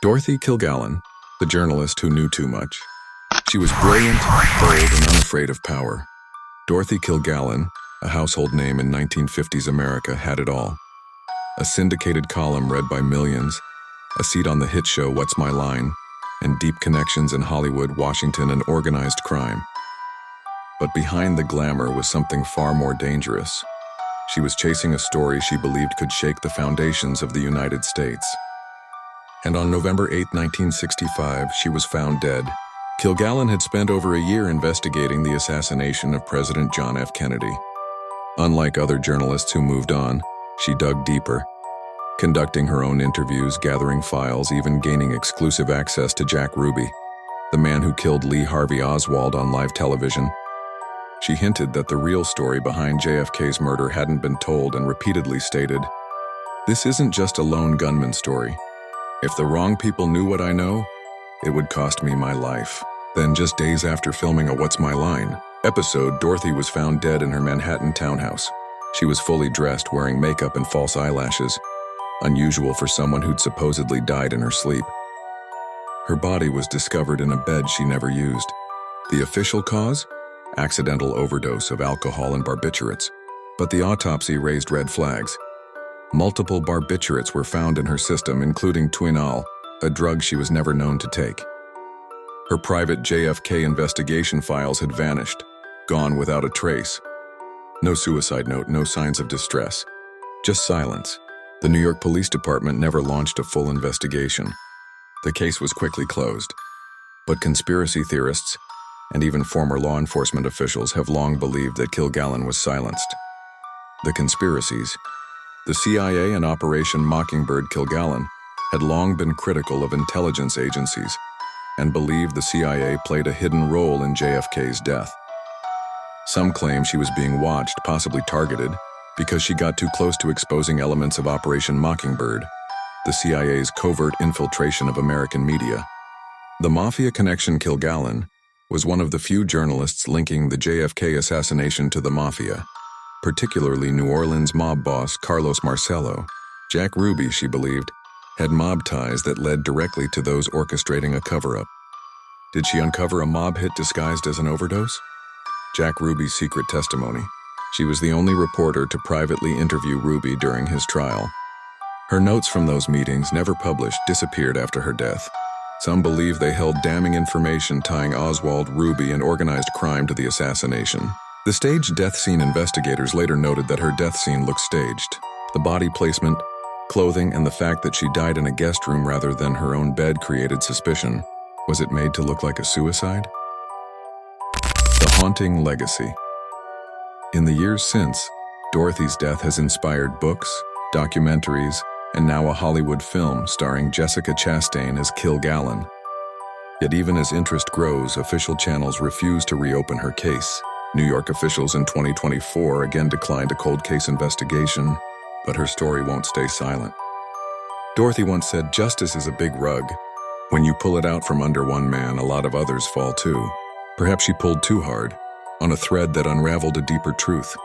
Dorothy Kilgallen, the journalist who knew too much. She was brilliant, bold, and unafraid of power. Dorothy Kilgallen, a household name in 1950s America, had it all. A syndicated column read by millions, a seat on the hit show What's My Line, and deep connections in Hollywood, Washington, and organized crime. But behind the glamour was something far more dangerous. She was chasing a story she believed could shake the foundations of the United States. And on November 8, 1965, she was found dead. Kilgallen had spent over a year investigating the assassination of President John F. Kennedy. Unlike other journalists who moved on, she dug deeper, conducting her own interviews, gathering files, even gaining exclusive access to Jack Ruby, the man who killed Lee Harvey Oswald on live television. She hinted that the real story behind JFK's murder hadn't been told and repeatedly stated, "This isn't just a lone gunman story. If the wrong people knew what I know, it would cost me my life." Then, just days after filming a What's My Line episode, Dorothy was found dead in her Manhattan townhouse. She was fully dressed, wearing makeup and false eyelashes, unusual for someone who'd supposedly died in her sleep. Her body was discovered in a bed she never used. The official cause? Accidental overdose of alcohol and barbiturates. But the autopsy raised red flags. Multiple barbiturates were found in her system, including Twinol, a drug she was never known to take. Her private JFK investigation files had vanished, gone without a trace. No suicide note, no signs of distress, just silence. The New York Police Department never launched a full investigation. The case was quickly closed. But conspiracy theorists, and even former law enforcement officials, have long believed that Kilgallen was silenced. The conspiracies. The CIA and Operation Mockingbird. Kilgallen had long been critical of intelligence agencies and believed the CIA played a hidden role in JFK's death. Some claim she was being watched, possibly targeted, because she got too close to exposing elements of Operation Mockingbird, the CIA's covert infiltration of American media. The mafia connection. Kilgallen was one of the few journalists linking the JFK assassination to the mafia, particularly New Orleans mob boss Carlos Marcello. Jack Ruby, she believed, had mob ties that led directly to those orchestrating a cover-up. Did she uncover a mob hit disguised as an overdose? Jack Ruby's secret testimony. She was the only reporter to privately interview Ruby during his trial. Her notes from those meetings, never published, disappeared after her death. Some believe they held damning information tying Oswald, Ruby, and organized crime to the assassination. The staged death scene investigators later noted that her death scene looked staged. The body placement, clothing, and the fact that she died in a guest room rather than her own bed created suspicion. Was it made to look like a suicide? The haunting legacy. In the years since, Dorothy's death has inspired books, documentaries, and now a Hollywood film starring Jessica Chastain as Kilgallen. Yet even as interest grows, official channels refuse to reopen her case. New York officials in 2024 again declined a cold case investigation, but her story won't stay silent. Dorothy once said, "Justice is a big rug. When you pull it out from under one man, a lot of others fall too." Perhaps she pulled too hard, on a thread that unraveled a deeper truth.